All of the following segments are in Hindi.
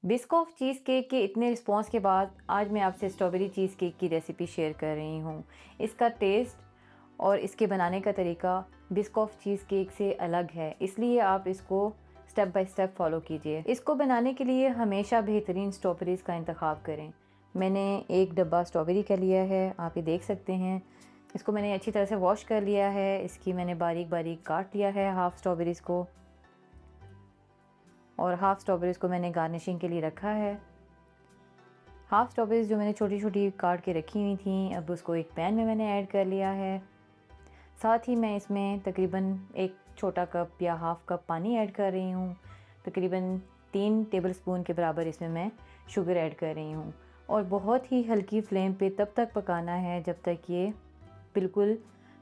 बिस्कॉफ चीज़ केक के इतने रिस्पॉन्स के बाद आज मैं आपसे स्ट्रॉबेरी चीज़ केक की रेसिपी शेयर कर रही हूँ। इसका टेस्ट और इसके बनाने का तरीका बिस्कॉफ चीज़ केक से अलग है, इसलिए आप इसको स्टेप बाय स्टेप फॉलो कीजिए। इसको बनाने के लिए हमेशा बेहतरीन स्ट्रॉबेरीज़ का इंतखाब करें। मैंने एक डब्बा स्ट्रॉबेरी का लिया है, आप ये देख सकते हैं। इसको मैंने अच्छी तरह से वॉश कर लिया है। इसकी मैंने बारीक बारीक काट लिया है हाफ़ स्ट्रॉबेरीज़ को, और हाफ़ स्ट्रॉबेरीज़ को मैंने गार्निशिंग के लिए रखा है। हाफ़ स्ट्रॉबेरीज़ जो मैंने छोटी छोटी काट के रखी हुई थी, अब उसको एक पैन में मैंने ऐड कर लिया है। साथ ही मैं इसमें तकरीबन एक छोटा कप या हाफ़ कप पानी ऐड कर रही हूँ। तकरीबन 3 टेबलस्पून के बराबर इसमें मैं शुगर ऐड कर रही हूँ, और बहुत ही हल्की फ्लेम पे तब तक पकाना है जब तक ये बिल्कुल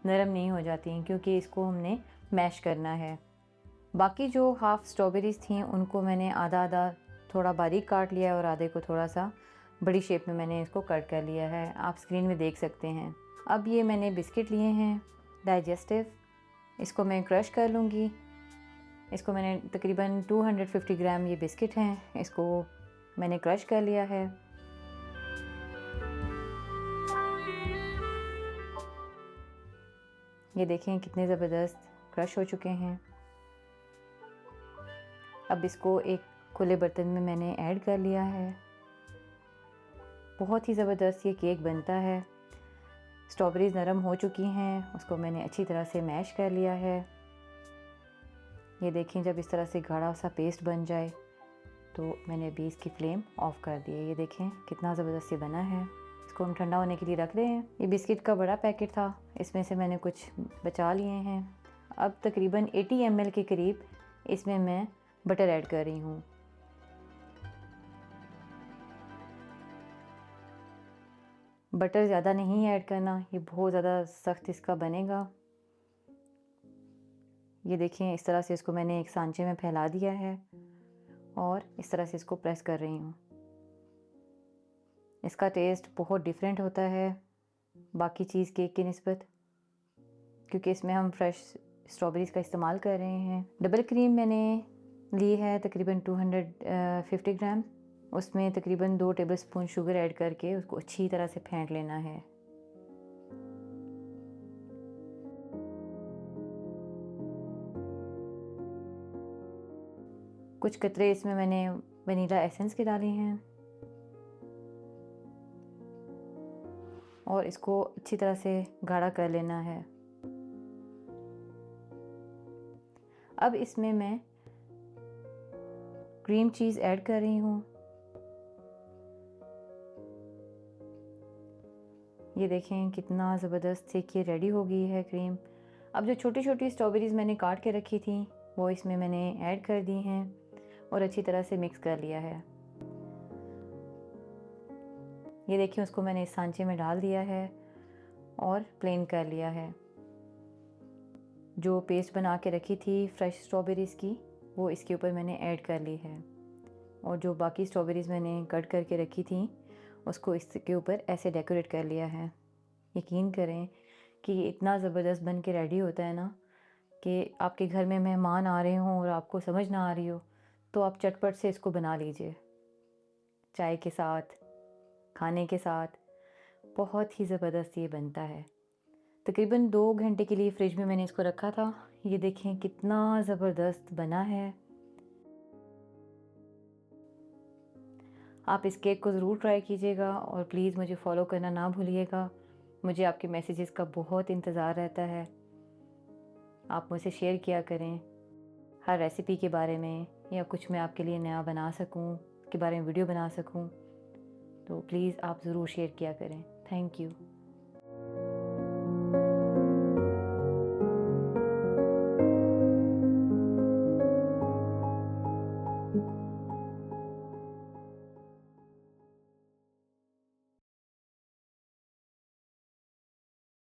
नरम नहीं हो जाती, क्योंकि इसको हमने मैश करना है। बाकी जो हाफ़ स्ट्रॉबेरीज़ थी उनको मैंने आधा आधा थोड़ा बारीक काट लिया है, और आधे को थोड़ा सा बड़ी शेप में मैंने इसको कट कर लिया है, आप स्क्रीन में देख सकते हैं। अब ये मैंने बिस्किट लिए हैं डाइजेस्टिव, इसको मैं क्रश कर लूँगी। इसको मैंने तकरीबन 250 ग्राम ये बिस्किट हैं, इसको मैंने क्रश कर लिया है। ये देखें कितने ज़बरदस्त क्रश हो चुके हैं। अब इसको एक खुले बर्तन में मैंने ऐड कर लिया है। बहुत ही ज़बरदस्त ये केक बनता है। स्ट्रॉबेरीज़ नरम हो चुकी हैं, उसको मैंने अच्छी तरह से मैश कर लिया है। ये देखें, जब इस तरह से गाढ़ा सा पेस्ट बन जाए तो मैंने अभी इसकी फ्लेम ऑफ़ कर दी है। ये देखें कितना ज़बरदस्त ये बना है। इसको हम ठंडा होने के लिए रख रहे हैं। ये बिस्किट का बड़ा पैकेट था, इसमें से मैंने कुछ बचा लिए हैं। अब तकरीबन 80 ml के करीब इसमें मैं बटर ऐड कर रही हूँ। बटर ज़्यादा नहीं ऐड करना, ये बहुत ज़्यादा सख्त इसका बनेगा। ये देखें, इस तरह से इसको मैंने एक सांचे में फैला दिया है, और इस तरह से इसको प्रेस कर रही हूँ। इसका टेस्ट बहुत डिफरेंट होता है बाकी चीज़ केक की निस्बत, क्योंकि इसमें हम फ्रेश स्ट्रॉबेरीज़ का इस्तेमाल कर रहे हैं। डबल क्रीम मैंने ली है तकरीबन 250 ग्राम, उसमें तकरीबन 2 टेबलस्पून शुगर ऐड करके उसको अच्छी तरह से फेंट लेना है। कुछ कतरे इसमें मैंने वनीला एसेंस के डाले हैं, और इसको अच्छी तरह से गाढ़ा कर लेना है। अब इसमें मैं क्रीम चीज़ ऐड कर रही हूँ। ये देखें कितना ज़बरदस्त से ये रेडी हो गई है क्रीम। अब जो छोटी छोटी स्ट्रॉबेरीज़ मैंने काट के रखी थी वो इसमें मैंने ऐड कर दी हैं, और अच्छी तरह से मिक्स कर लिया है। ये देखिए, उसको मैंने इस सांचे में डाल दिया है और प्लेन कर लिया है। जो पेस्ट बना के रखी थी फ्रेश स्ट्रॉबेरीज़ की, वो इसके ऊपर मैंने ऐड कर ली है, और जो बाकी स्ट्रॉबेरीज़ मैंने कट करके रखी थी उसको इसके ऊपर ऐसे डेकोरेट कर लिया है। यकीन करें कि ये इतना ज़बरदस्त बन के रेडी होता है ना, कि आपके घर में मेहमान आ रहे हों और आपको समझ ना आ रही हो, तो आप चटपट से इसको बना लीजिए, चाय के साथ, खाने के साथ। बहुत ही ज़बरदस्त ये बनता है। तकरीबन 2 घंटे के लिए फ्रिज में मैंने इसको रखा था। ये देखें कितना ज़बरदस्त बना है। आप इस केक को ज़रूर ट्राई कीजिएगा, और प्लीज़ मुझे फ़ॉलो करना ना भूलिएगा। मुझे आपके मैसेजेस का बहुत इंतज़ार रहता है। आप मुझसे शेयर किया करें हर रेसिपी के बारे में, या कुछ मैं आपके लिए नया बना सकूं, के बारे में वीडियो बना सकूं, तो प्लीज़ आप ज़रूर शेयर किया करें। Thank you.